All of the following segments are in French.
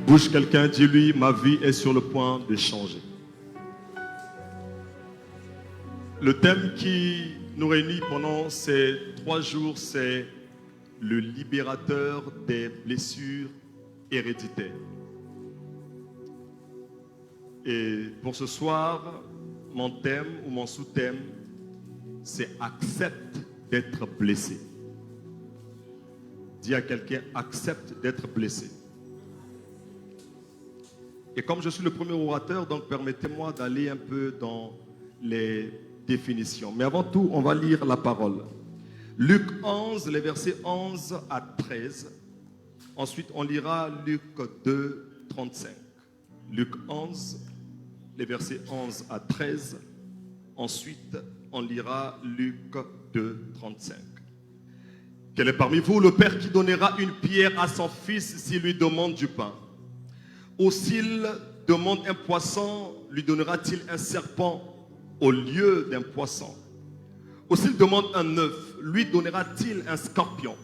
Bouge quelqu'un, dis-lui, ma vie est sur le point de changer. Le thème qui nous réunit pendant ces 3 jours, c'est le libérateur des blessures héréditaires. Et pour ce soir, mon thème ou mon sous-thème, c'est accepte d'être blessé. Dis à quelqu'un, accepte d'être blessé. Et comme je suis le premier orateur, donc permettez-moi d'aller un peu dans les définitions. Mais avant tout, on va lire la parole. Luc 11, les versets 11 à 13. Ensuite, on lira Luc 2, 35. Luc 11, les versets 11 à 13. Ensuite, on lira Luc 2, 35. Quel est parmi vous le père qui donnera une pierre à son fils s'il lui demande du pain? Ou s'il demande un poisson, lui donnera-t-il un serpent au lieu d'un poisson? Ou s'il demande un œuf, lui donnera-t-il un scorpion?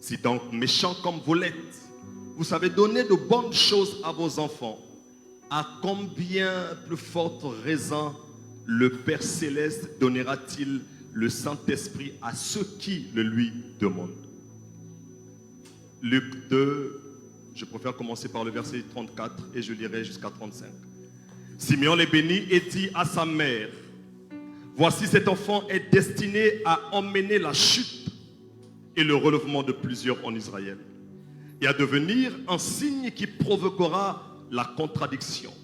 Si donc méchant comme vous l'êtes, vous savez donner de bonnes choses à vos enfants, à combien plus forte raison le Père Céleste donnera-t-il le Saint-Esprit à ceux qui le lui demandent? Luc 2, je préfère commencer par le verset 34 et je lirai jusqu'à 35. Simeon les bénit et dit à sa mère, voici cet enfant est destiné à emmener la chute et le relèvement de plusieurs en Israël et à devenir un signe qui provoquera la contradiction.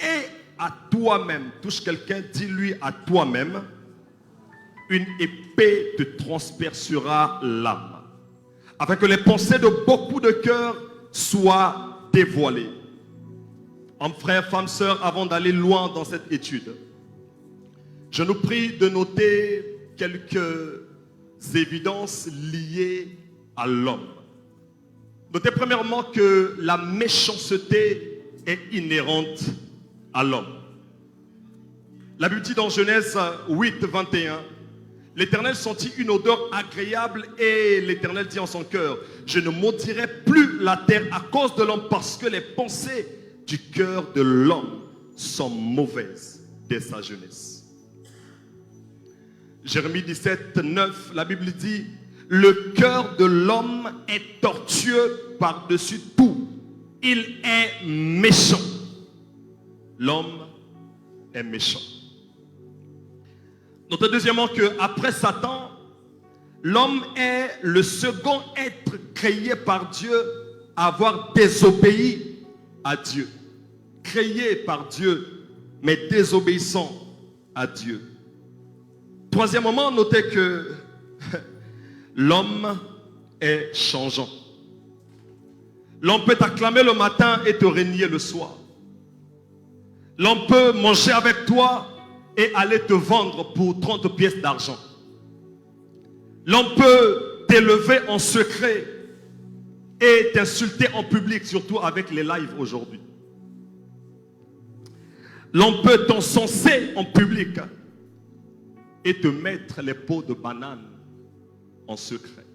Et à toi-même, touche quelqu'un, dis-lui à toi-même, une épée te transpercera l'âme, afin que les pensées de beaucoup de cœurs soient dévoilées. Hommes, frères, femmes, sœurs, avant d'aller loin dans cette étude, je nous prie de noter quelques évidences liées à l'homme. Notez premièrement que la méchanceté est inhérente à l'homme. La Bible dit dans Genèse 8, 21, l'Éternel sentit une odeur agréable et l'Éternel dit en son cœur, je ne maudirai plus la terre à cause de l'homme parce que les pensées du cœur de l'homme sont mauvaises dès sa jeunesse. Jérémie 17, 9, la Bible dit, le cœur de l'homme est tortueux par-dessus tout. Il est méchant. L'homme est méchant. Notez deuxièmement qu'après Satan, l'homme est le second être créé par Dieu à avoir désobéi à Dieu. Créé par Dieu, mais désobéissant à Dieu. Troisièmement, notez que l'homme est changeant. L'homme peut t'acclamer le matin et te renier le soir. L'homme peut manger avec toi et aller te vendre pour 30 pièces d'argent. L'homme peut t'élever en secret et t'insulter en public, surtout avec les lives aujourd'hui. L'homme peut t'encenser en public et te mettre les peaux de banane en secret.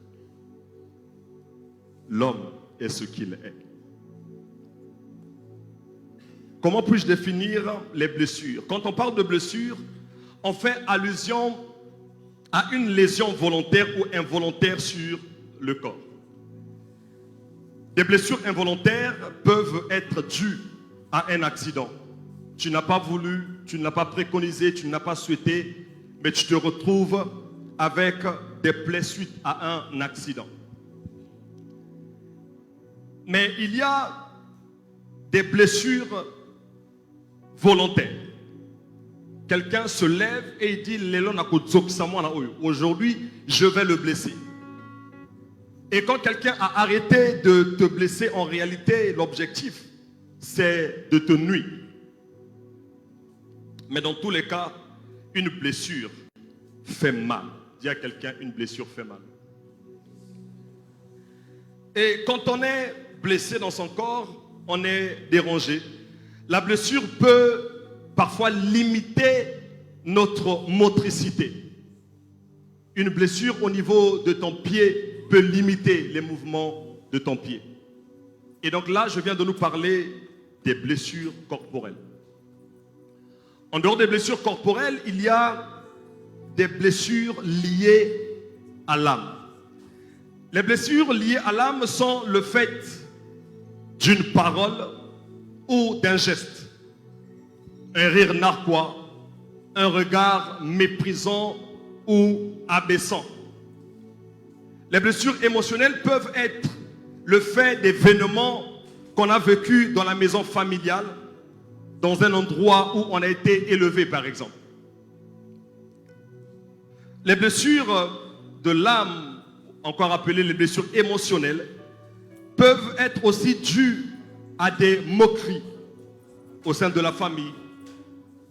L'homme est ce qu'il est. Comment puis-je définir les blessures? Quand on parle de blessures, on fait allusion à une lésion volontaire ou involontaire sur le corps. Des blessures involontaires peuvent être dues à un accident. Tu n'as pas voulu, tu ne l'as pas préconisé, tu ne l'as pas souhaité, mais tu te retrouves avec des plaies suite à un accident. Mais il y a des blessures volontaires. Quelqu'un se lève et il dit aujourd'hui je vais le blesser. Et quand quelqu'un a arrêté de te blesser, en réalité l'objectif c'est de te nuire. Mais dans tous les cas, une blessure fait mal. Dis à quelqu'un, une blessure fait mal. Et quand on est blessé dans son corps, on est dérangé. La blessure peut parfois limiter notre motricité. Une blessure au niveau de ton pied peut limiter les mouvements de ton pied. Et donc là, je viens de nous parler des blessures corporelles. En dehors des blessures corporelles, il y a des blessures liées à l'âme. Les blessures liées à l'âme sont le fait d'une parole ou d'un geste. Un rire narquois, un regard méprisant ou abaissant. Les blessures émotionnelles peuvent être le fait d'événements qu'on a vécus dans la maison familiale, dans un endroit où on a été élevé, par exemple. Les blessures de l'âme, encore appelées les blessures émotionnelles, peuvent être aussi dues à des moqueries au sein de la famille,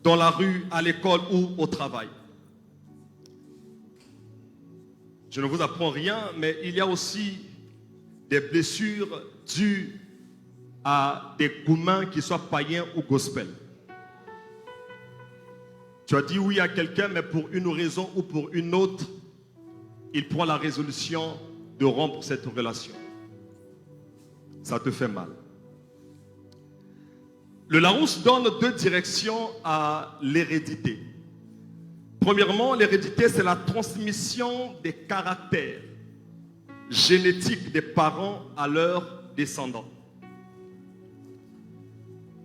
dans la rue, à l'école ou au travail. Je ne vous apprends rien, mais il y a aussi des blessures dues à des gourmands qui soient païens ou gospel. Tu as dit oui à quelqu'un, mais pour une raison ou pour une autre, il prend la résolution de rompre cette relation. Ça te fait mal. Le Larousse donne deux directions à l'hérédité. Premièrement, l'hérédité, c'est la transmission des caractères génétiques des parents à leurs descendants.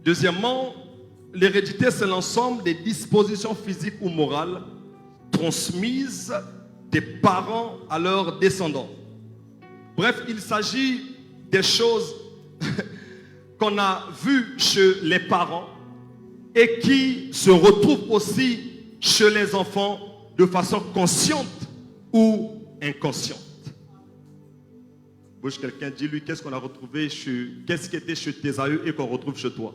Deuxièmement, l'hérédité, c'est l'ensemble des dispositions physiques ou morales transmises des parents à leurs descendants. Bref, il s'agit des choses qu'on a vues chez les parents et qui se retrouvent aussi chez les enfants de façon consciente ou inconsciente. Bouge quelqu'un, dis-lui qu'est-ce qu'on a retrouvé qu'est-ce qui était chez tes aïeux et qu'on retrouve chez toi.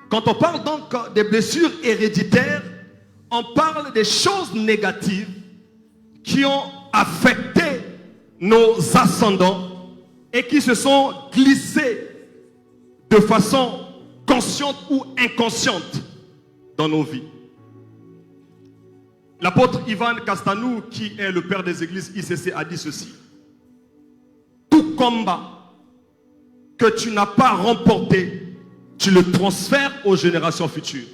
Quand on parle donc des blessures héréditaires, on parle des choses négatives qui ont affecté nos ascendants et qui se sont glissées de façon consciente ou inconsciente dans nos vies. L'apôtre Ivan Castanou, qui est le père des églises ICC, a dit ceci: tout combat que tu n'as pas remporté, tu le transfères aux générations futures.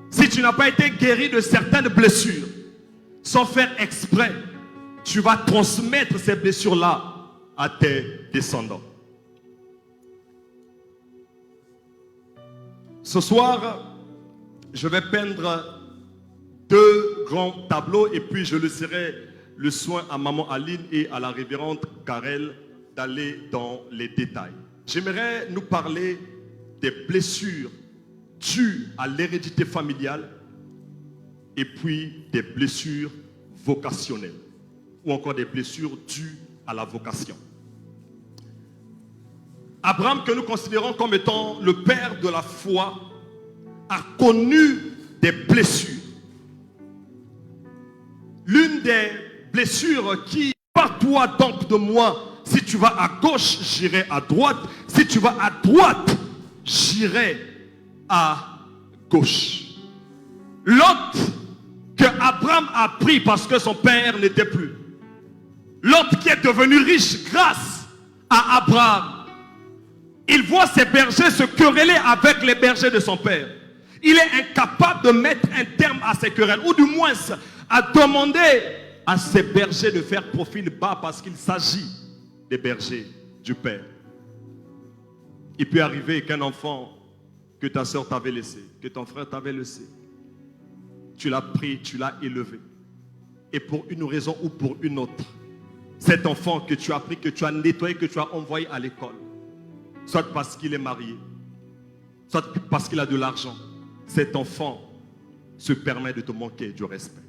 Si tu n'as pas été guéri de certaines blessures, sans faire exprès, tu vas transmettre ces blessures-là à tes descendants. Ce soir, je vais peindre deux grands tableaux et puis je laisserai le soin à maman Aline et à la révérende Karel d'aller dans les détails. J'aimerais nous parler des blessures dues à l'hérédité familiale et puis des blessures vocationnelles ou encore des blessures dues à la vocation. Abraham, que nous considérons comme étant le père de la foi, a connu des blessures. L'une des blessures qui, par toi donc de moi, si tu vas à gauche, j'irai à droite. Si tu vas à droite, j'irai à gauche. Lot que Abraham a pris parce que son père n'était plus. Lot qui est devenu riche grâce à Abraham. Il voit ses bergers se quereller avec les bergers de son père. Il est incapable de mettre un terme à ces querelles, ou du moins à demander à ses bergers de faire profil bas parce qu'il s'agit des bergers du père. Il peut arriver qu'un enfant que ta soeur t'avait laissé, que ton frère t'avait laissé, tu l'as pris, tu l'as élevé. Et pour une raison ou pour une autre, cet enfant que tu as pris, que tu as nettoyé, que tu as envoyé à l'école, soit parce qu'il est marié, soit parce qu'il a de l'argent, cet enfant se permet de te manquer du respect.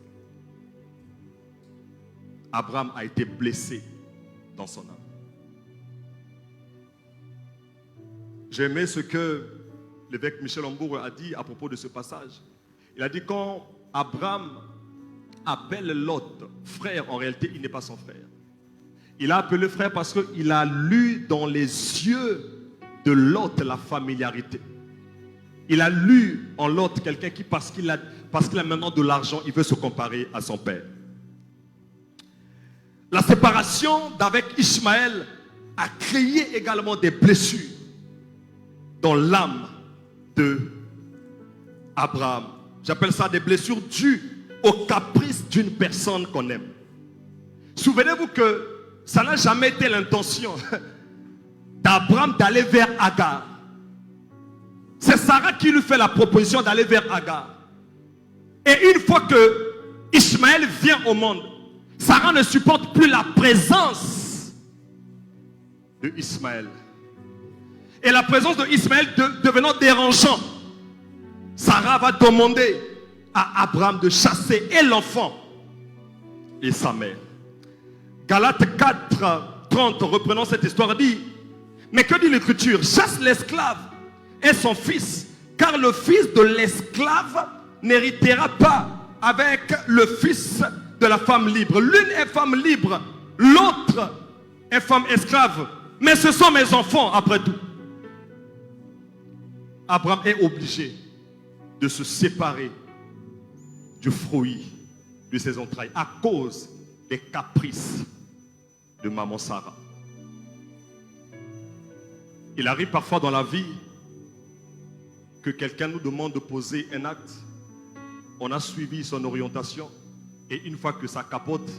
Abraham a été blessé dans son âme. J'ai aimé ce que l'évêque Michel Hambourg a dit à propos de ce passage. Il a dit quand Abraham appelle Lot frère, en réalité il n'est pas son frère. Il a appelé frère parce qu'il a lu dans les yeux de Lot la familiarité. Il a lu en Lot quelqu'un qui, parce qu'il a maintenant de l'argent, il veut se comparer à son père. La séparation d'avec Ishmaël a créé également des blessures dans l'âme de Abraham. J'appelle ça des blessures dues au caprice d'une personne qu'on aime. Souvenez-vous que ça n'a jamais été l'intention d'Abraham d'aller vers Agar. C'est Sarah qui lui fait la proposition d'aller vers Agar. Et une fois que Ishmaël vient au monde, Sarah ne supporte plus la présence de Ismaël. Et la présence de Ismaël devenant dérangeant, Sarah va demander à Abraham de chasser et l'enfant et sa mère. Galates 4, 30, reprenant cette histoire, dit: mais que dit l'Écriture? Chasse l'esclave et son fils, car le fils de l'esclave n'héritera pas avec le fils de la femme libre. L'une est femme libre, l'autre est femme esclave. Mais ce sont mes enfants après tout. Abraham est obligé de se séparer du fruit de ses entrailles à cause des caprices de maman Sarah. Il arrive parfois dans la vie que quelqu'un nous demande de poser un acte. On a suivi son orientation et une fois que ça capote,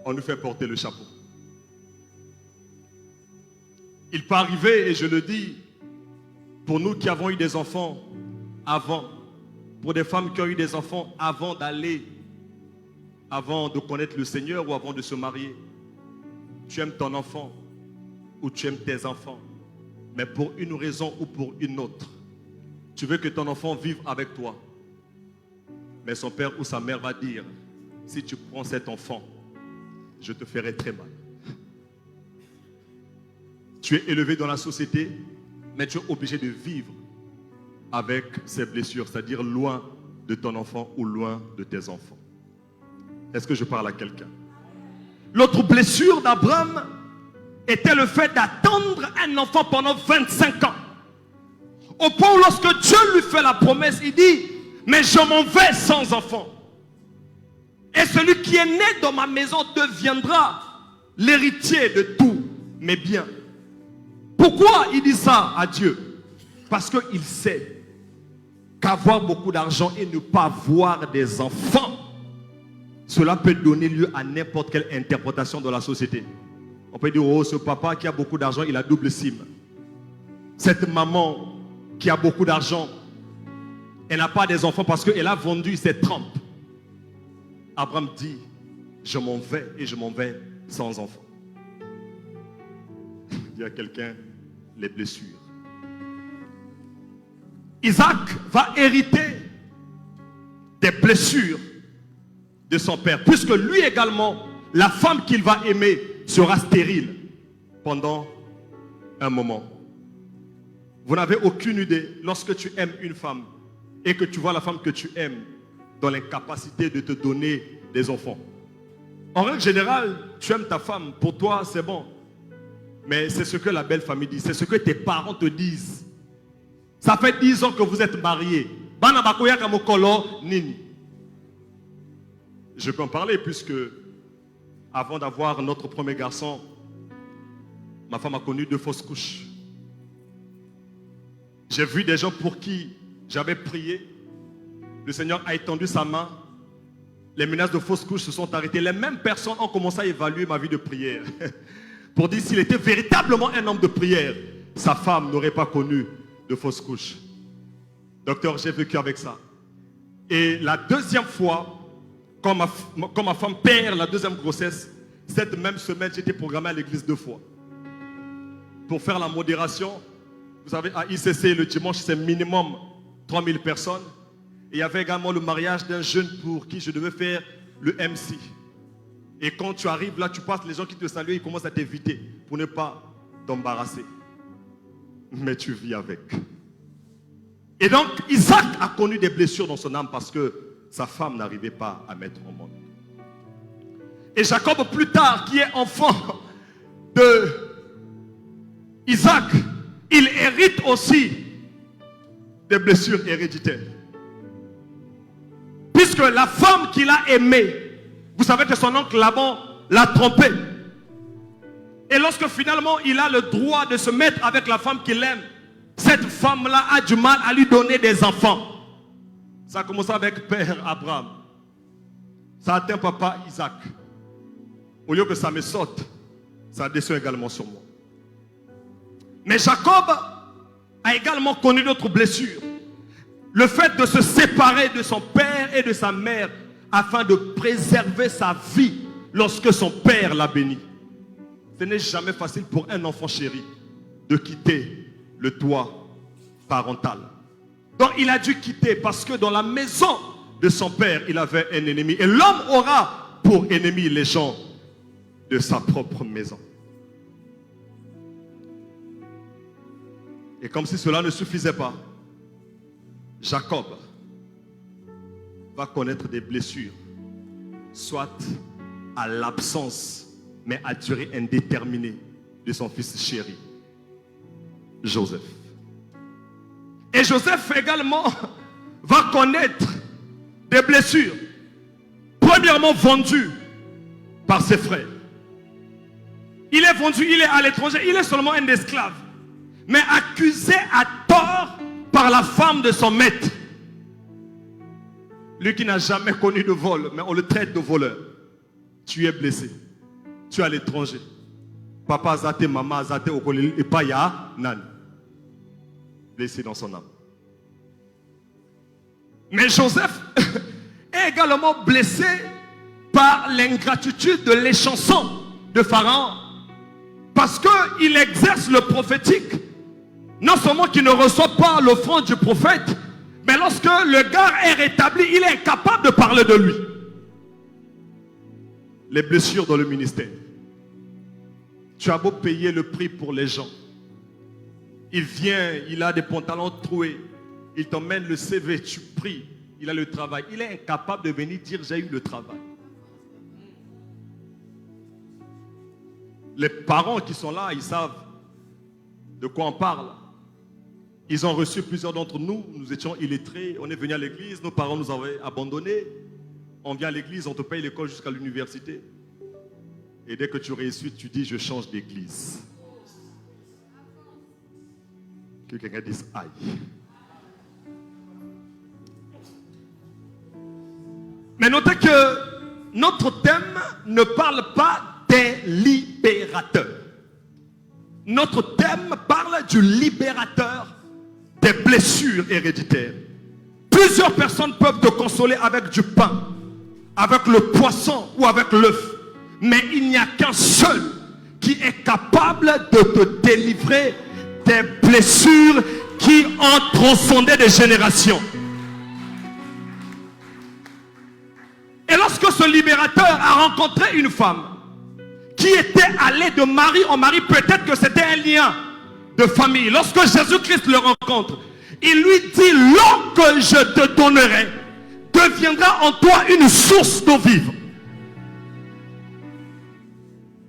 on nous fait porter le chapeau. Il peut arriver, et je le dis, pour nous qui avons eu des enfants avant, pour des femmes qui ont eu des enfants avant de connaître le Seigneur ou avant de se marier. Tu aimes ton enfant ou tu aimes tes enfants, mais pour une raison ou pour une autre, tu veux que ton enfant vive avec toi. Mais son père ou sa mère va dire: si tu prends cet enfant, je te ferai très mal. Tu es élevé dans la société, mais tu es obligé de vivre avec ces blessures, c'est-à-dire loin de ton enfant ou loin de tes enfants. Est-ce que je parle à quelqu'un? L'autre blessure d'Abraham était le fait d'attendre un enfant pendant 25 ans. Au point où lorsque Dieu lui fait la promesse, il dit: mais je m'en vais sans enfant. Et celui qui est né dans ma maison deviendra l'héritier de tous mes biens. Pourquoi il dit ça à Dieu? Parce qu'il sait qu'avoir beaucoup d'argent et ne pas avoir des enfants, cela peut donner lieu à n'importe quelle interprétation de la société. On peut dire: oh, ce papa qui a beaucoup d'argent, il a double SIM. Cette maman qui a beaucoup d'argent, elle n'a pas des enfants parce qu'elle a vendu ses trempes. Abraham dit: je m'en vais et je m'en vais sans enfants. Il y a quelqu'un, les blessures. Isaac va hériter des blessures de son père, puisque lui également, la femme qu'il va aimer sera stérile pendant un moment. Vous n'avez aucune idée, lorsque tu aimes une femme et que tu vois la femme que tu aimes dans l'incapacité de te donner des enfants. En règle générale, tu aimes ta femme, pour toi c'est bon. Mais c'est ce que la belle famille dit, c'est ce que tes parents te disent. Ça fait 10 ans que vous êtes mariés. Je peux en parler puisque avant d'avoir notre premier garçon, ma femme a connu 2 fausses couches. J'ai vu des gens pour qui j'avais prié. Le Seigneur a étendu sa main. Les menaces de fausses couches se sont arrêtées. Les mêmes personnes ont commencé à évaluer ma vie de prière. Pour dire s'il était véritablement un homme de prière, sa femme n'aurait pas connu de fausses couches. Docteur, j'ai vécu avec ça. Et la deuxième fois, quand ma femme perd la deuxième grossesse, cette même semaine, j'étais programmé à l'église 2 fois. Pour faire la modération, vous savez, à ICC, le dimanche, c'est minimum 3000 personnes. Et il y avait également le mariage d'un jeune pour qui je devais faire le MC. Et quand tu arrives là, tu passes, les gens qui te saluent, ils commencent à t'éviter pour ne pas t'embarrasser. Mais tu vis avec. Et donc, Isaac a connu des blessures dans son âme parce que sa femme n'arrivait pas à mettre au monde. Et Jacob, plus tard, qui est enfant de Isaac, il hérite aussi des blessures héréditaires. Puisque la femme qu'il a aimée Vous savez que son oncle Laban l'a trompé. Et lorsque finalement il a le droit de se mettre avec la femme qu'il aime, cette femme-là a du mal à lui donner des enfants. Ça a commencé avec père Abraham. Ça atteint papa Isaac. Au lieu que ça me saute, ça descend également sur moi. Mais Jacob a également connu d'autres blessures. Le fait de se séparer de son père et de sa mère afin de préserver sa vie lorsque son père l'a béni. Ce n'est jamais facile pour un enfant chéri de quitter le toit parental. Donc il a dû quitter parce que dans la maison de son père, il avait un ennemi. Et l'homme aura pour ennemi les gens de sa propre maison. Et comme si cela ne suffisait pas, Jacob va connaître des blessures, soit à l'absence, mais à durée indéterminée de son fils chéri, Joseph. Et Joseph également va connaître des blessures. Premièrement, vendu par ses frères. Il est vendu, il est à l'étranger, il est seulement un esclave. Mais accusé à tort par la femme de son maître. Lui qui n'a jamais connu de vol, mais on le traite de voleur. Tu es blessé. Tu es à l'étranger. Papa zate, maman zate, okolili, et pas ya nan. Blessé dans son âme. Mais Joseph est également blessé par l'ingratitude de l'échanson de Pharaon. Parce qu'il exerce le prophétique. Non seulement qu'il ne reçoit pas l'offrande du prophète, mais lorsque le gars est rétabli, il est incapable de parler de lui. Les blessures dans le ministère. Tu as beau payer le prix pour les gens. Il vient, il a des pantalons troués. Il t'emmène le CV, tu pries. Il a le travail. Il est incapable de venir dire j'ai eu le travail. Les parents qui sont là, ils savent de quoi on parle. Ils ont reçu plusieurs d'entre nous. Nous étions illettrés. On est venu à l'église. Nos parents nous avaient abandonnés. On vient à l'église, on te paye l'école jusqu'à l'université. Et dès que tu réussis, tu dis je change d'église. Que quelqu'un dise aïe. Mais notez que notre thème ne parle pas des libérateurs. Notre thème parle du libérateur des blessures héréditaires. Plusieurs personnes peuvent te consoler avec du pain, avec le poisson ou avec l'œuf. Mais il n'y a qu'un seul qui est capable de te délivrer des blessures qui ont transcendé des générations. Et lorsque ce libérateur a rencontré une femme qui était allée de mari en mari, peut-être que c'était un lien de famille. Lorsque Jésus-Christ le rencontre, il lui dit, l'eau que je te donnerai deviendra en toi une source d'eau vive.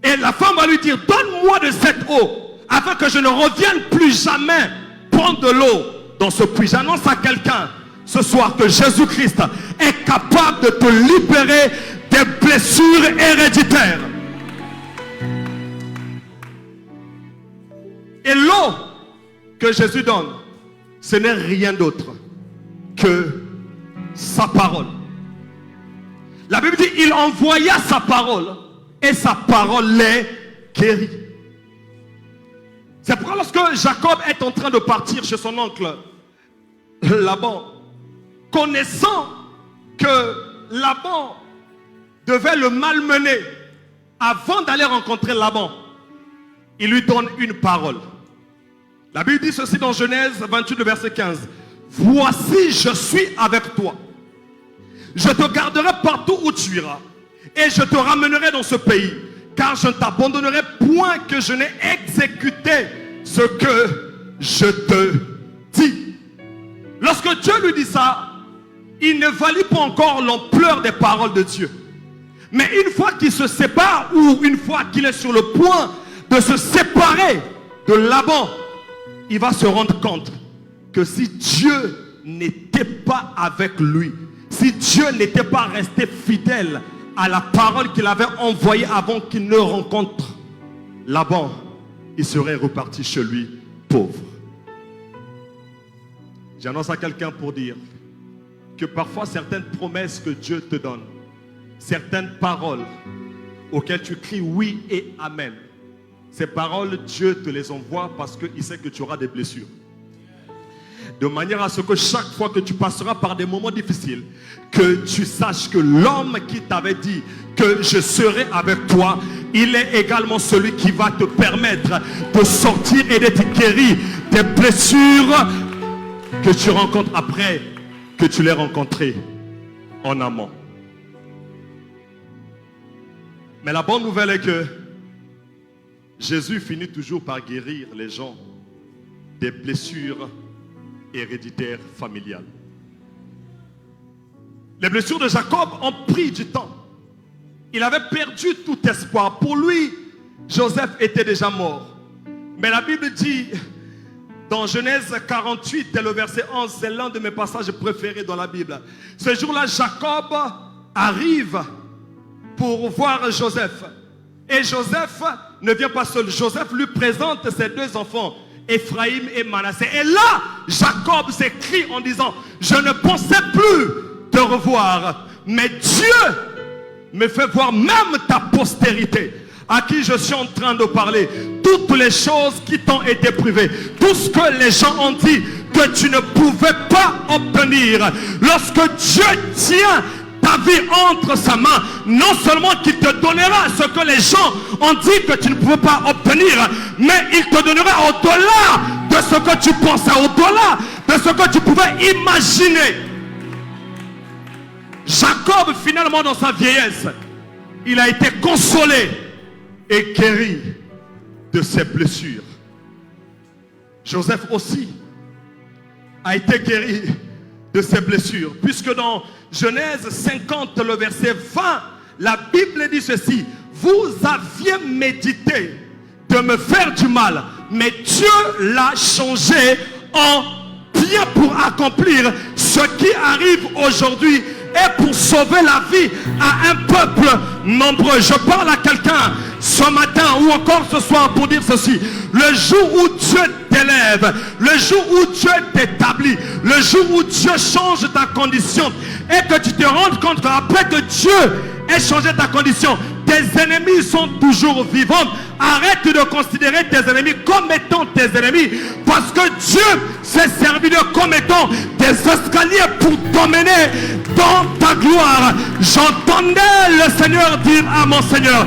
Et la femme va lui dire, donne-moi de cette eau, afin que je ne revienne plus jamais prendre de l'eau dans ce puits. J'annonce à quelqu'un ce soir que Jésus-Christ est capable de te libérer des blessures héréditaires. Et l'eau que Jésus donne, ce n'est rien d'autre que sa parole. La Bible dit, il envoya sa parole et sa parole les guérit. C'est pourquoi lorsque Jacob est en train de partir chez son oncle Laban, connaissant que Laban devait le malmener avant d'aller rencontrer Laban, il lui donne une parole. La Bible dit ceci dans Genèse 28, le verset 15. Voici, je suis avec toi. Je te garderai partout où tu iras. Et je te ramènerai dans ce pays. Car je ne t'abandonnerai point que je n'ai exécuté ce que je te dis. Lorsque Dieu lui dit ça, il ne valide pas encore l'ampleur des paroles de Dieu. Mais une fois qu'il se sépare, ou une fois qu'il est sur le point de se séparer de Laban, il va se rendre compte que si Dieu n'était pas avec lui, si Dieu n'était pas resté fidèle à la parole qu'il avait envoyée avant qu'il ne rencontre Laban, il serait reparti chez lui pauvre. J'annonce à quelqu'un pour dire que parfois certaines promesses que Dieu te donne, certaines paroles auxquelles tu cries oui et amen, ces paroles, Dieu te les envoie parce qu'il sait que tu auras des blessures. De manière à ce que chaque fois que tu passeras par des moments difficiles, que tu saches que l'homme qui t'avait dit que je serai avec toi, il est également celui qui va te permettre de sortir et d'être guéri des blessures que tu rencontres après que tu l'aies rencontré en amont. Mais la bonne nouvelle est que Jésus finit toujours par guérir les gens des blessures héréditaires familiales. Les blessures de Jacob ont pris du temps. Il avait perdu tout espoir. Pour lui, Joseph était déjà mort. Mais la Bible dit, dans Genèse 48 et le verset 11, c'est l'un de mes passages préférés dans la Bible. Ce jour-là, Jacob arrive pour voir Joseph. Et Joseph ne vient pas seul. Joseph lui présente ses deux enfants, Ephraïm et Manassé. Et là, Jacob s'écrie en disant, je ne pensais plus te revoir, mais Dieu me fait voir même ta postérité, à qui je suis en train de parler. Toutes les choses qui t'ont été privées, tout ce que les gens ont dit que tu ne pouvais pas obtenir, lorsque Dieu tient ta vie entre sa main, non seulement qu'il te donnera ce que les gens ont dit que tu ne pouvais pas obtenir, mais il te donnera au-delà de ce que tu pensais, au-delà de ce que tu pouvais imaginer. Jacob, finalement, dans sa vieillesse, il a été consolé et guéri de ses blessures. Joseph aussi a été guéri de ses blessures, puisque dans Genèse 50, le verset 20, la Bible dit ceci: vous aviez médité de me faire du mal, mais Dieu l'a changé en bien pour accomplir ce qui arrive aujourd'hui et pour sauver la vie à un peuple nombreux. Je parle à quelqu'un ce matin ou encore ce soir pour dire ceci: le jour où Dieu t'élève, le jour où Dieu t'établit, le jour où Dieu change ta condition et que tu te rends compte qu'après que Dieu ait changé ta condition, tes ennemis sont toujours vivants. Arrête de considérer tes ennemis comme étant tes ennemis, parce que Dieu s'est servi d'eux comme étant des escaliers pour t'emmener dans ta gloire. J'entendais le Seigneur dire à mon Seigneur: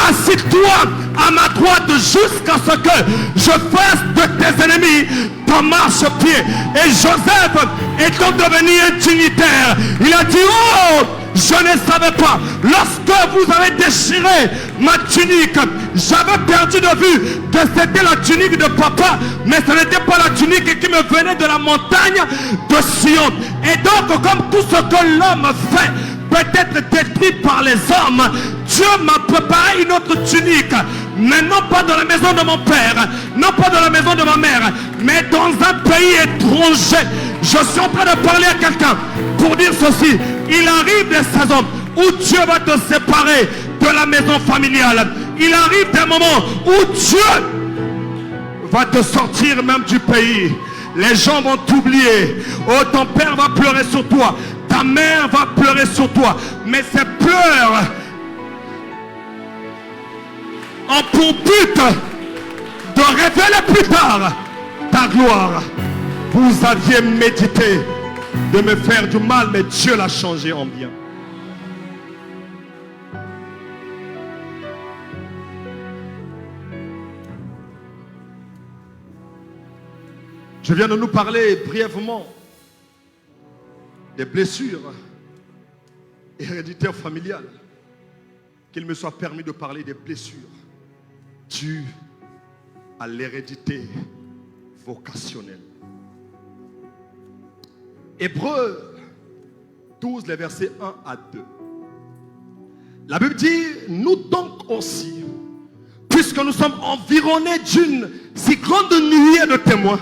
assis-toi à ma droite jusqu'à ce que je fasse de tes ennemis ton marchepied. Et Joseph étant devenu un dignitaire, il a dit: oh, je ne savais pas. Lorsque vous avez déchiré ma tunique, j'avais perdu de vue que c'était la tunique de papa, mais ce n'était pas la tunique qui me venait de la montagne de Sion. Et donc, comme tout ce que l'homme fait peut être détruit par les hommes, Dieu m'a préparé une autre tunique, mais non pas dans la maison de mon père, non pas dans la maison de ma mère, mais dans un pays étranger. Je suis en train de parler à quelqu'un pour dire ceci: il arrive des saisons où Dieu va te séparer de la maison familiale. Il arrive des moments où Dieu va te sortir même du pays. Les gens vont t'oublier. Oh, ton père va pleurer sur toi, ta mère va pleurer sur toi, mais ces pleurs ont pour but de révéler plus tard ta gloire. Vous aviez médité de me faire du mal, mais Dieu l'a changé en bien. Je viens de nous parler brièvement des blessures héréditaires familiales. Qu'il me soit permis de parler des blessures dues à l'hérédité vocationnelle. Hébreux 12, les versets 1 à 2. La Bible dit: nous donc aussi, puisque nous sommes environnés d'une si grande nuée de témoins,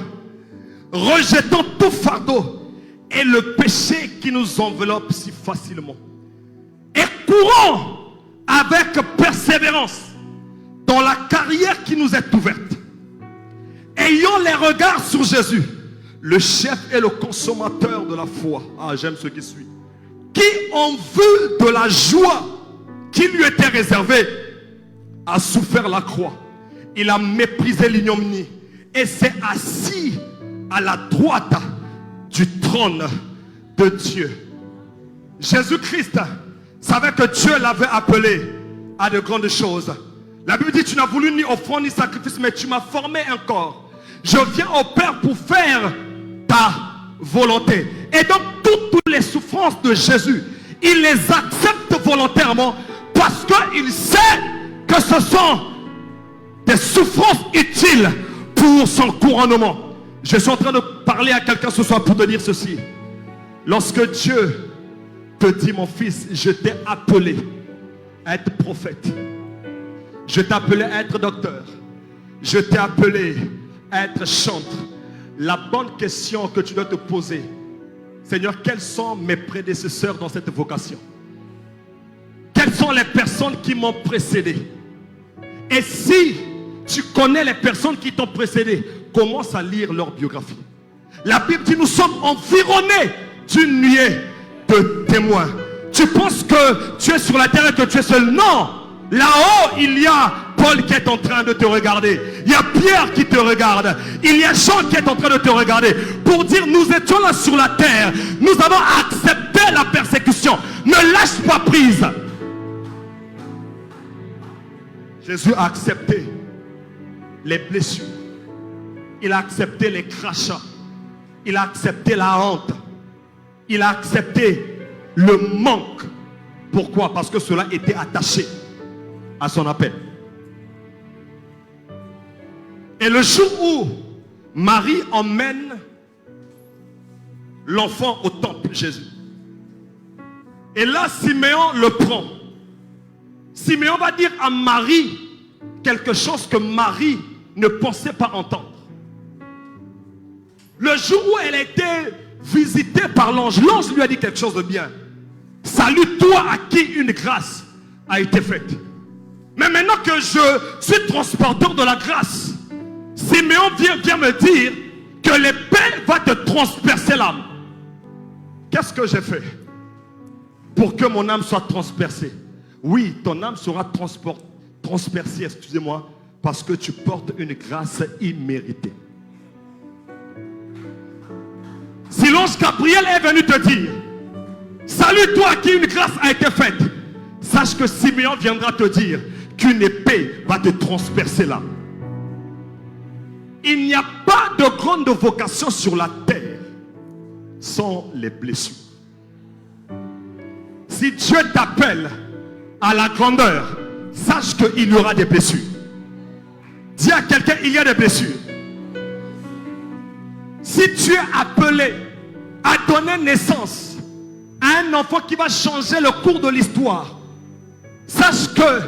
rejetons tout fardeau et le péché qui nous enveloppe si facilement, et courons avec persévérance dans la carrière qui nous est ouverte. Ayons les regards sur Jésus, le chef et le consommateur de la foi. Ah, j'aime ce qui suit. Qui, en vue de la joie qui lui était réservée, a souffert la croix. Il a méprisé l'ignominie et s'est assis à la droite du trône de Dieu. Jésus-Christ savait que Dieu l'avait appelé à de grandes choses. La Bible dit, tu n'as voulu ni offrande ni sacrifice, mais tu m'as formé un corps. Je viens au Père pour faire ta volonté. Et donc toutes les souffrances de Jésus, il les accepte volontairement parce qu'il sait que ce sont des souffrances utiles pour son couronnement. Je suis en train de parler à quelqu'un ce soir pour te dire ceci. Lorsque Dieu te dit, mon fils, je t'ai appelé à être prophète, je t'ai appelé à être docteur, je t'ai appelé à être chantre, la bonne question que tu dois te poser, Seigneur, quels sont mes prédécesseurs dans cette vocation? Quelles sont les personnes qui m'ont précédé? Et si tu connais les personnes qui t'ont précédé, commence à lire leur biographie. La Bible dit, nous sommes environnés d'une nuée de témoins. Tu penses que tu es sur la terre et que tu es seul? Non! Là-haut, il y a Paul qui est en train de te regarder. Il y a Pierre qui te regarde. Il y a Jean qui est en train de te regarder. Pour dire, nous étions là sur la terre. Nous avons accepté la persécution. Ne lâche pas prise. Jésus a accepté les blessures. Il a accepté les crachats. Il a accepté la honte. Il a accepté le manque. Pourquoi? Parce que cela était attaché à son appel. Et le jour où Marie emmène l'enfant au temple, Jésus, et là Siméon le prend. Siméon va dire à Marie quelque chose que Marie ne pensait pas entendre. Le jour où elle a été visitée par l'ange, l'ange lui a dit quelque chose de bien. Salut toi à qui une grâce a été faite. Mais maintenant que je suis transporteur de la grâce, Siméon vient me dire que l'épée va te transpercer l'âme. Qu'est-ce que j'ai fait pour que mon âme soit transpercée? Oui, ton âme sera transpercée, excusez-moi, parce que tu portes une grâce imméritée. Si l'ange Gabriel est venu te dire, salut toi à qui une grâce a été faite, sache que Siméon viendra te dire qu'une épée va te transpercer l'âme. Il n'y a pas de grande vocation sur la terre sans les blessures. Si Dieu t'appelle à la grandeur, sache qu'il y aura des blessures. Dis à quelqu'un, il y a des blessures. Si tu es appelé à donner naissance à un enfant qui va changer le cours de l'histoire, sache que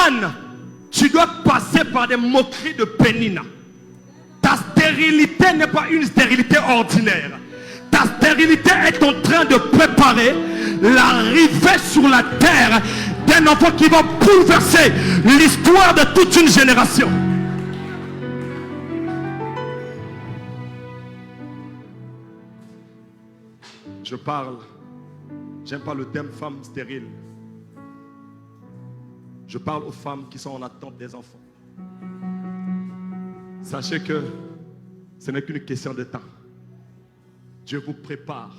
Anne, tu dois passer par des moqueries de Pénina. Ta stérilité n'est pas une stérilité ordinaire. Ta stérilité est en train de préparer l'arrivée sur la terre d'un enfant qui va bouleverser l'histoire de toute une génération. Je parle, j'aime pas le terme femme stérile. Je parle aux femmes qui sont en attente des enfants. Sachez que ce n'est qu'une question de temps. Dieu vous prépare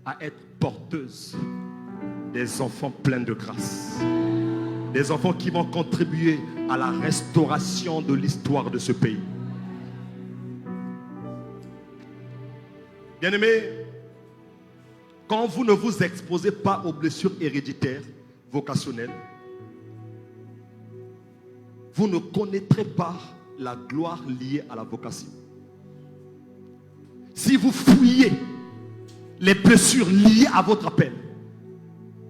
à être porteuse des enfants pleins de grâce. Des enfants qui vont contribuer à la restauration de l'histoire de ce pays. Bien-aimés, quand vous ne vous exposez pas aux blessures héréditaires, vocationnelles, vous ne connaîtrez pas la gloire liée à la vocation. Si vous fouillez les blessures liées à votre appel,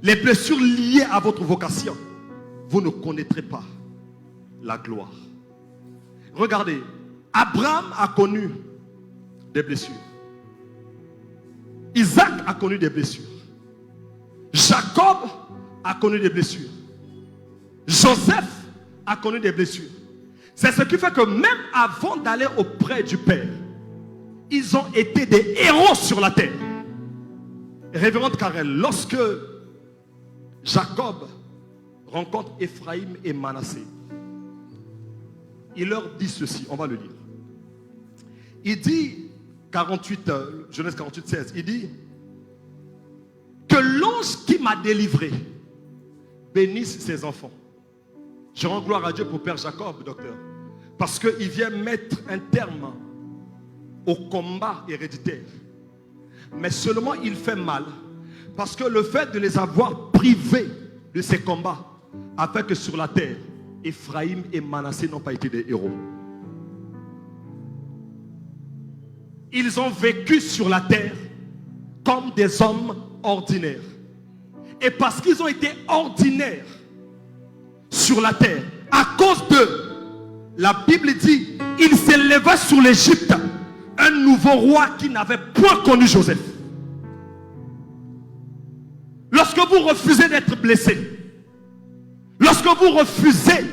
les blessures liées à votre vocation, vous ne connaîtrez pas la gloire. Regardez, Abraham a connu des blessures. Isaac a connu des blessures. Jacob a connu des blessures. Joseph a connu des blessures. C'est ce qui fait que même avant d'aller auprès du Père, ils ont été des héros sur la terre. Révérende Karel, lorsque Jacob rencontre Ephraïm et Manassé, il leur dit ceci, on va le lire. Il dit, Genèse 48, 16, il dit que l'ange qui m'a délivré bénisse ses enfants. Je rends gloire à Dieu pour Père Jacob, docteur, parce qu'il vient mettre un terme au combat héréditaire. Mais seulement il fait mal, parce que le fait de les avoir privés de ces combats a fait que sur la terre, Ephraïm et Manassé n'ont pas été des héros. Ils ont vécu sur la terre comme des hommes ordinaires. Et parce qu'ils ont été ordinaires sur la terre, à cause d'eux, la Bible dit, il s'éleva sur l'Égypte un nouveau roi qui n'avait point connu Joseph. Lorsque vous refusez d'être blessé, lorsque vous refusez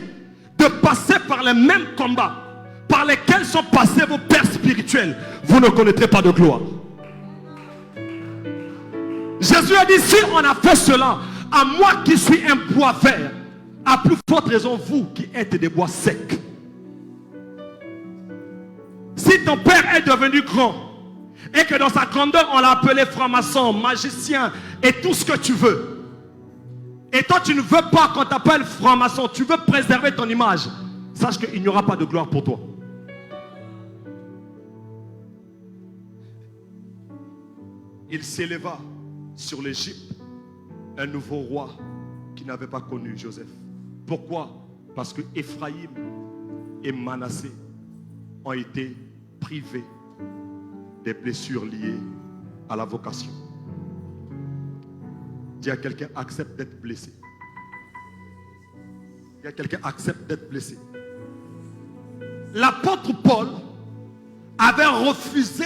de passer par les mêmes combats par lesquels sont passés vos pères spirituels, vous ne connaîtrez pas de gloire. Jésus a dit, si on a fait cela, à moi qui suis un bois vert, à plus forte raison vous qui êtes des bois secs. Si ton père est devenu grand et que dans sa grandeur on l'a appelé franc-maçon, magicien et tout ce que tu veux, et toi tu ne veux pas qu'on t'appelle franc-maçon, tu veux préserver ton image, sache qu'il n'y aura pas de gloire pour toi. Il s'éleva sur l'Égypte un nouveau roi qui n'avait pas connu Joseph. Pourquoi? Parce que Ephraïm et Manassé ont été privés des blessures liées à la vocation. Dis à quelqu'un, accepte d'être blessé. Dis à quelqu'un, accepte d'être blessé. L'apôtre Paul avait refusé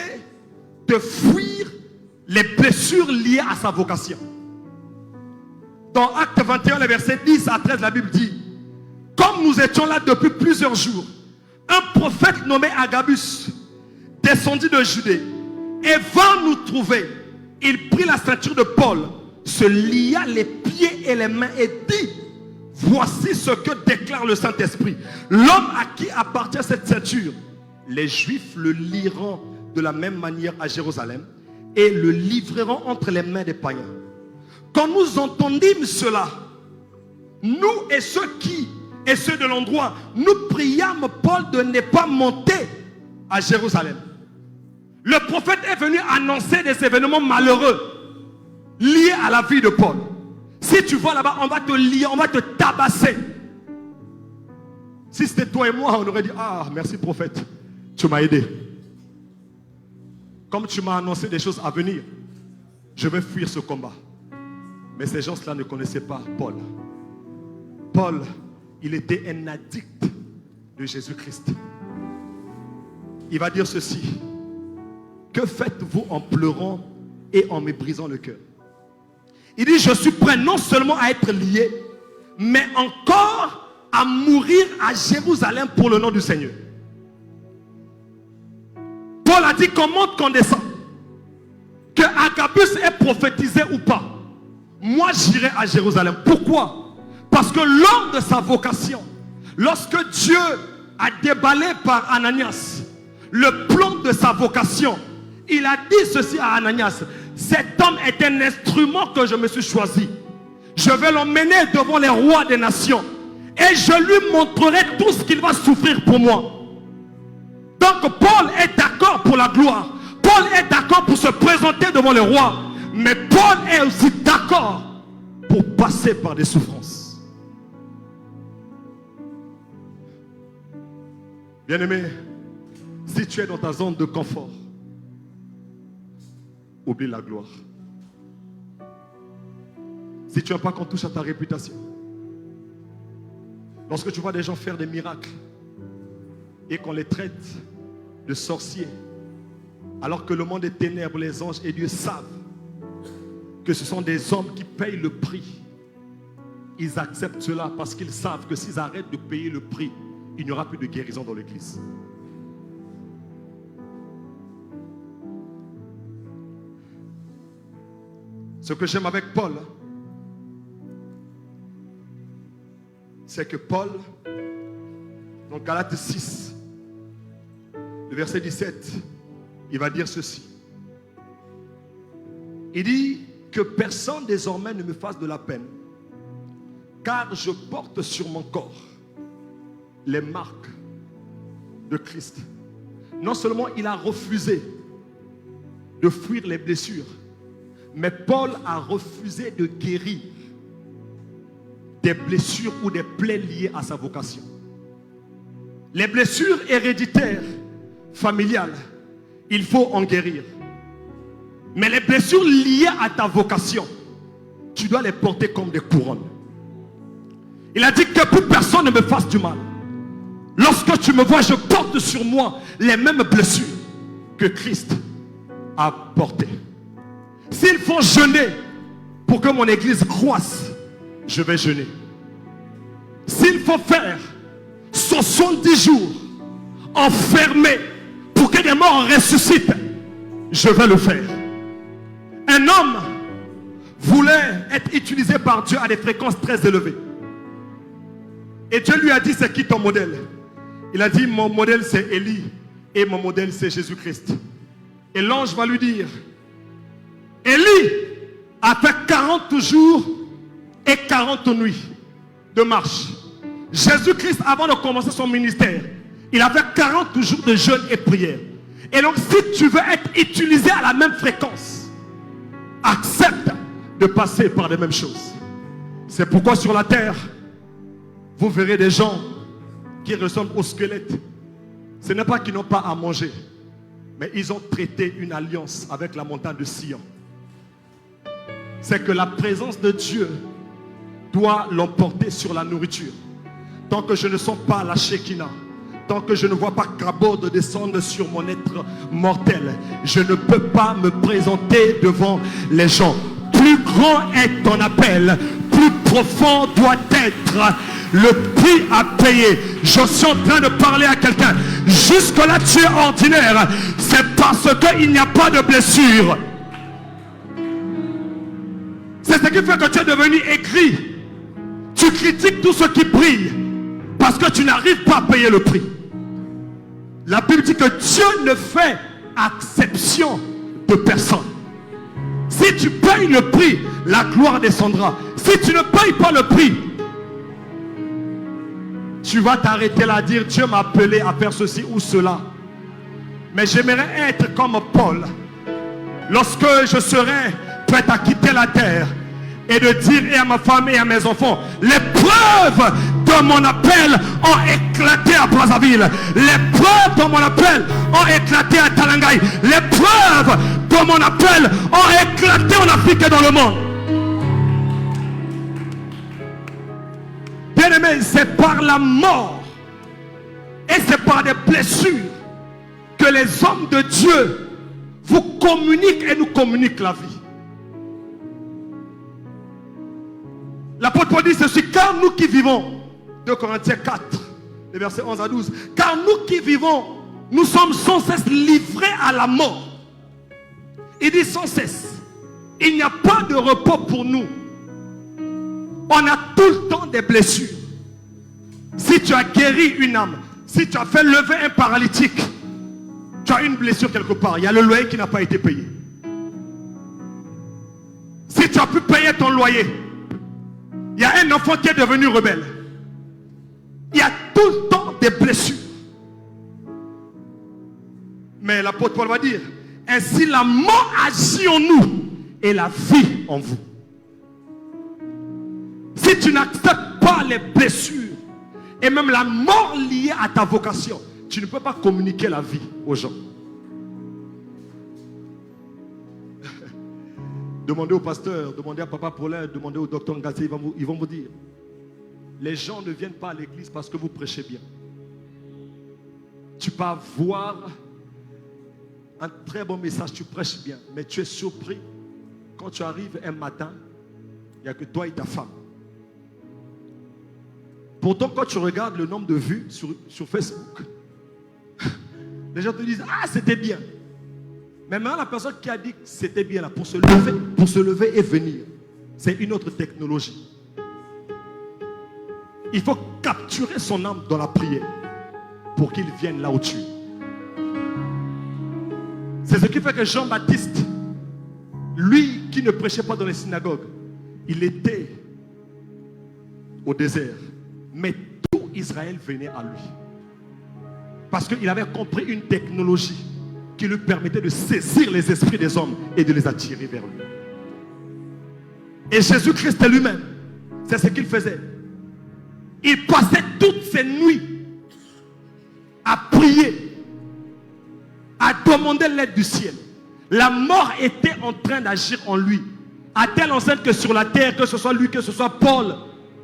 de fuir les blessures liées à sa vocation. Dans Acte 21, le verset 10 à 13, la Bible dit, comme nous étions là depuis plusieurs jours, un prophète nommé Agabus descendit de Judée et vint nous trouver. Il prit la ceinture de Paul, se lia les pieds et les mains et dit, voici ce que déclare le Saint-Esprit. L'homme à qui appartient cette ceinture, les Juifs le lieront de la même manière à Jérusalem et le livreront entre les mains des païens. Quand nous entendîmes cela, nous et ceux de l'endroit, nous priâmes Paul de ne pas monter à Jérusalem. Le prophète est venu annoncer des événements malheureux liés à la vie de Paul. Si tu vas là-bas, on va te lier, on va te tabasser. Si c'était toi et moi, on aurait dit, ah, merci prophète, tu m'as aidé. Comme tu m'as annoncé des choses à venir, je vais fuir ce combat. Mais ces gens-là ne connaissaient pas Paul. Paul, il était un addict de Jésus-Christ. Il va dire ceci. Que faites-vous en pleurant et en me brisant le cœur? Il dit, je suis prêt non seulement à être lié, mais encore à mourir à Jérusalem pour le nom du Seigneur. Paul a dit qu'on monte, qu'on descend. Que Agabus est prophétisé ou pas, moi j'irai à Jérusalem. Pourquoi? Parce que lors de sa vocation, lorsque Dieu a déballé par Ananias le plan de sa vocation, il a dit ceci à Ananias, cet homme est un instrument que je me suis choisi. Je vais l'emmener devant les rois des nations et je lui montrerai tout ce qu'il va souffrir pour moi. Donc Paul est d'accord pour la gloire. Paul est d'accord pour se présenter devant les rois. Mais Paul est aussi d'accord pour passer par des souffrances. Bien-aimé, si tu es dans ta zone de confort, oublie la gloire. Si tu n'aimes pas qu'on touche à ta réputation, lorsque tu vois des gens faire des miracles et qu'on les traite de sorciers, alors que le monde des ténèbres, les anges et Dieu savent que ce sont des hommes qui payent le prix. ils acceptent cela parce qu'ils savent que s'ils arrêtent de payer le prix, il n'y aura plus de guérison dans l'église. Ce que j'aime avec Paul, c'est que Paul, dans Galates 6, le verset 17, il va dire ceci. Il dit que personne désormais ne me fasse de la peine, car je porte sur mon corps les marques de Christ. Non seulement il a refusé de fuir les blessures, mais Paul a refusé de guérir des blessures ou des plaies liées à sa vocation. Les blessures héréditaires, familiales, il faut en guérir. Mais les blessures liées à ta vocation, tu dois les porter comme des couronnes. Il a dit que plus personne ne me fasse du mal. Lorsque tu me vois, je porte sur moi les mêmes blessures que Christ a portées. S'il faut jeûner pour que mon église croisse, je vais jeûner. S'il faut faire 70 jours enfermés pour que des morts ressuscitent, je vais le faire. Un homme voulait être utilisé par Dieu à des fréquences très élevées. Et Dieu lui a dit, c'est qui ton modèle? Il a dit, mon modèle c'est Élie et mon modèle c'est Jésus-Christ. Et l'ange va lui dire, Élie a fait 40 jours et 40 nuits de marche. Jésus-Christ, avant de commencer son ministère, il a fait 40 jours de jeûne et prière. Et donc, si tu veux être utilisé à la même fréquence, accepte de passer par les mêmes choses. C'est pourquoi sur la terre, vous verrez des gens qui ressemblent aux squelettes. Ce n'est pas qu'ils n'ont pas à manger, mais ils ont traité une alliance avec la montagne de Sion. C'est que la présence de Dieu doit l'emporter sur la nourriture. Tant que je ne sens pas la Shekinah, tant que je ne vois pas Kabod descendre sur mon être mortel, je ne peux pas me présenter devant les gens. Plus grand est ton appel, plus profond doit être le prix à payer. Je suis en train de parler à quelqu'un. Jusque-là, tu es ordinaire. C'est parce qu'il n'y a pas de blessure. C'est ce qui fait que tu es devenu aigri. Tu critiques tous ceux qui brillent parce que tu n'arrives pas à payer le prix. La Bible dit que Dieu ne fait exception de personne. Si tu payes le prix, la gloire descendra. Si tu ne payes pas le prix, tu vas t'arrêter là à dire Dieu m'a appelé à faire ceci ou cela. Mais j'aimerais être comme Paul. Lorsque je serai prêt à quitter la terre et de dire et à ma femme et à mes enfants, les preuves de mon appel ont éclaté à Brazzaville. Les preuves de mon appel ont éclaté à Talangaï. Les preuves de mon appel ont éclaté en Afrique et dans le monde. Bien-aimés, c'est par la mort et c'est par des blessures que les hommes de Dieu vous communiquent et nous communiquent la vie. L'apôtre Paul dit ceci, car nous qui vivons, 2 Corinthiens 4, les versets 11 à 12, car nous qui vivons, nous sommes sans cesse livrés à la mort. Il dit sans cesse, il n'y a pas de repos pour nous. On a tout le temps des blessures. Si tu as guéri une âme, si tu as fait lever un paralytique, tu as une blessure quelque part. Il y a le loyer qui n'a pas été payé. Si tu as pu payer ton loyer, il y a un enfant qui est devenu rebelle. Il y a tout le temps des blessures. Mais l'apôtre Paul va dire, ainsi la mort agit en nous et la vie en vous. Si tu n'acceptes pas les blessures et même la mort liée à ta vocation, tu ne peux pas communiquer la vie aux gens. Demandez au pasteur, demandez à Papa Paulin, demandez au docteur Ngassé, ils vont vous dire. Les gens ne viennent pas à l'église parce que vous prêchez bien. Tu peux avoir un très bon message, tu prêches bien, mais tu es surpris quand tu arrives un matin, il n'y a que toi et ta femme. Pourtant, quand tu regardes le nombre de vues sur Facebook, les gens te disent, ah, c'était bien. Mais maintenant, la personne qui a dit que c'était bien là, pour se lever et venir, c'est une autre technologie. Il faut capturer son âme dans la prière pour qu'il vienne là où tu es. C'est ce qui fait que Jean-Baptiste, lui qui ne prêchait pas dans les synagogues, il était au désert. Mais tout Israël venait à lui. Parce qu'il avait compris une technologie qui lui permettait de saisir les esprits des hommes et de les attirer vers lui. Et Jésus-Christ lui-même, c'est ce qu'il faisait. Il passait toutes ses nuits à prier, à demander l'aide du ciel. La mort était en train d'agir en lui, à telle enseigne que sur la terre, que ce soit lui, que ce soit Paul,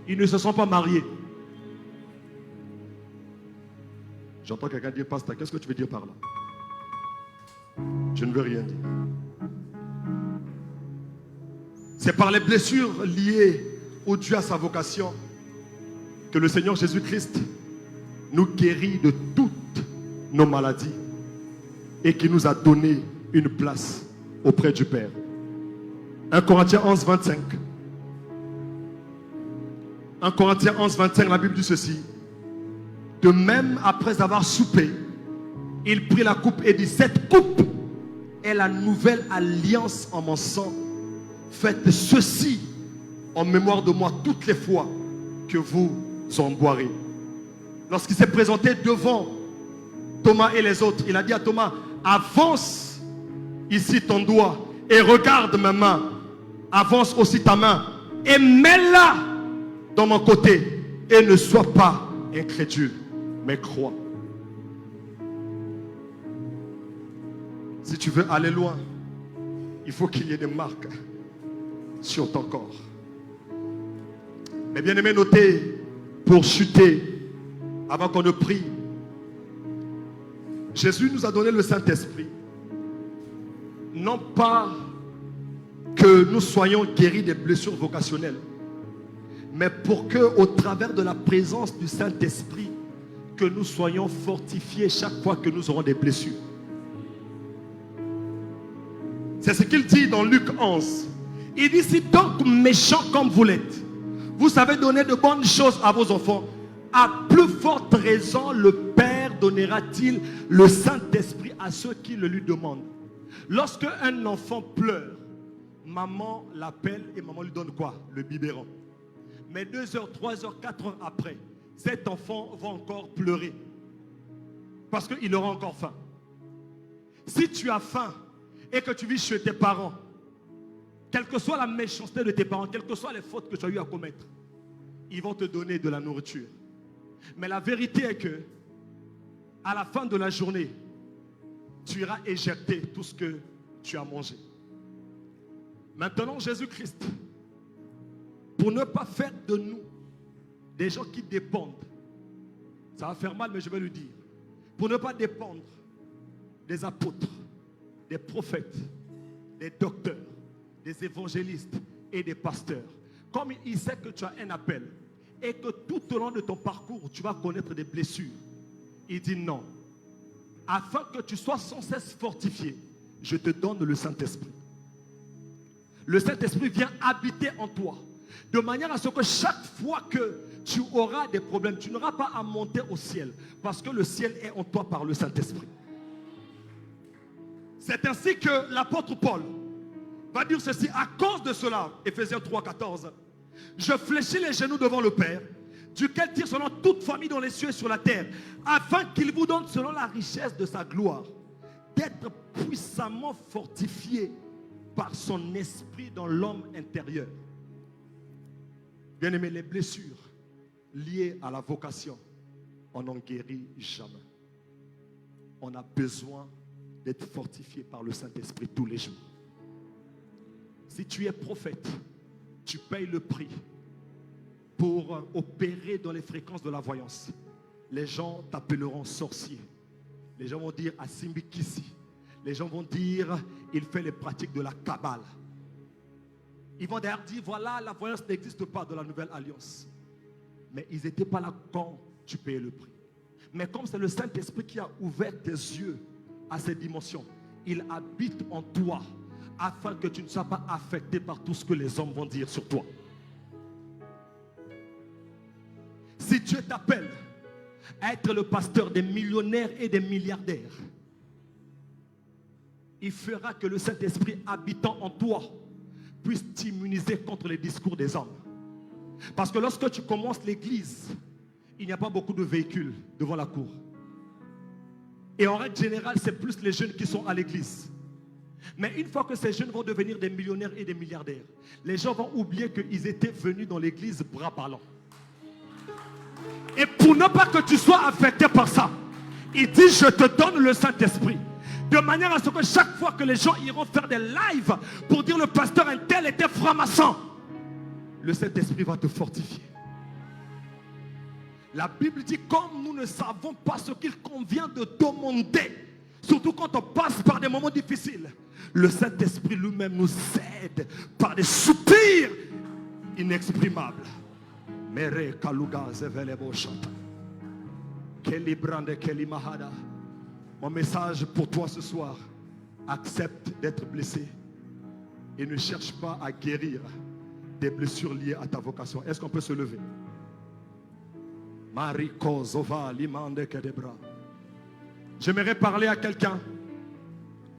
ils ne se sont pas mariés. J'entends quelqu'un dire, pasteur, qu'est-ce que tu veux dire par là? Je ne veux rien dire. C'est par les blessures liées au Dieu à sa vocation que le Seigneur Jésus-Christ nous guérit de toutes nos maladies et qui nous a donné une place auprès du Père. 1 Corinthiens 11, 25. 1 Corinthiens 11, 25, la Bible dit ceci. De même, après avoir soupé, il prit la coupe et dit, cette coupe est la nouvelle alliance en mon sang. Faites ceci en mémoire de moi toutes les fois que vous en boirez. Lorsqu'il s'est présenté devant Thomas et les autres, il a dit à Thomas, avance ici ton doigt et regarde ma main. Avance aussi ta main et mets-la dans mon côté et ne sois pas incrédule, mais crois. Si tu veux aller loin, il faut qu'il y ait des marques sur ton corps. Mais bien aimé, notez, pour chuter, avant qu'on ne prie, Jésus nous a donné le Saint-Esprit. Non pas que nous soyons guéris des blessures vocationnelles, mais pour que, au travers de la présence du Saint-Esprit, que nous soyons fortifiés chaque fois que nous aurons des blessures. C'est ce qu'il dit dans Luc 11. Il dit, si donc méchants comme vous l'êtes, vous savez donner de bonnes choses à vos enfants, à plus forte raison le Père donnera-t-il le Saint-Esprit à ceux qui le lui demandent. Lorsque un enfant pleure, maman l'appelle et maman lui donne quoi? Le biberon. Mais 2 heures, 3 heures, 4 heures après, cet enfant va encore pleurer. Parce qu'il aura encore faim. Si tu as faim et que tu vis chez tes parents, quelle que soit la méchanceté de tes parents, quelles que soient les fautes que tu as eu à commettre, ils vont te donner de la nourriture. Mais la vérité est que, à la fin de la journée, tu iras éjecter tout ce que tu as mangé. Maintenant, Jésus-Christ, pour ne pas faire de nous des gens qui dépendent, ça va faire mal, mais je vais le dire, pour ne pas dépendre des apôtres, des prophètes, des docteurs, des évangélistes et des pasteurs. Comme il sait que tu as un appel et que tout au long de ton parcours, tu vas connaître des blessures, il dit non. Afin que tu sois sans cesse fortifié, je te donne le Saint-Esprit. Le Saint-Esprit vient habiter en toi, de manière à ce que chaque fois que tu auras des problèmes, tu n'auras pas à monter au ciel, parce que le ciel est en toi par le Saint-Esprit. C'est ainsi que l'apôtre Paul va dire ceci, à cause de cela, Ephésiens 3, 14, je fléchis les genoux devant le Père, duquel tire selon toute famille dans les cieux et sur la terre, afin qu'il vous donne selon la richesse de sa gloire, d'être puissamment fortifié par son esprit dans l'homme intérieur. Bien-aimés, les blessures liées à la vocation, on n'en guérit jamais. On a besoin d'être fortifié par le Saint-Esprit tous les jours. Si tu es prophète, tu payes le prix pour opérer dans les fréquences de la voyance. Les gens t'appelleront sorcier. Les gens vont dire Asimbi Kissi. Les gens vont dire il fait les pratiques de la Kabbale. Ils vont d'ailleurs dire voilà, la voyance n'existe pas dans la nouvelle alliance. Mais ils n'étaient pas là quand tu payais le prix. Mais comme c'est le Saint-Esprit qui a ouvert tes yeux à ces dimensions, il habite en toi afin que tu ne sois pas affecté par tout ce que les hommes vont dire sur toi. Si Dieu t'appelle à être le pasteur des millionnaires et des milliardaires, il fera que le Saint-Esprit habitant en toi puisse t'immuniser contre les discours des hommes. Parce que lorsque tu commences l'église, il n'y a pas beaucoup de véhicules devant la cour. Et en règle générale, c'est plus les jeunes qui sont à l'église. Mais une fois que ces jeunes vont devenir des millionnaires et des milliardaires, les gens vont oublier qu'ils étaient venus dans l'église bras ballants. Et pour ne pas que tu sois affecté par ça, il dit je te donne le Saint-Esprit. De manière à ce que chaque fois que les gens iront faire des lives pour dire le pasteur un tel était franc-maçon, le Saint-Esprit va te fortifier. La Bible dit comme nous ne savons pas ce qu'il convient de demander, surtout quand on passe par des moments difficiles, le Saint-Esprit lui-même nous aide par des soupirs inexprimables. Mere kaluga zevelebo shata. Keli brande keli mahada. Mon message pour toi ce soir, accepte d'être blessé et ne cherche pas à guérir des blessures liées à ta vocation. Est-ce qu'on peut se lever? Mariko zova limande kedebra. J'aimerais parler à quelqu'un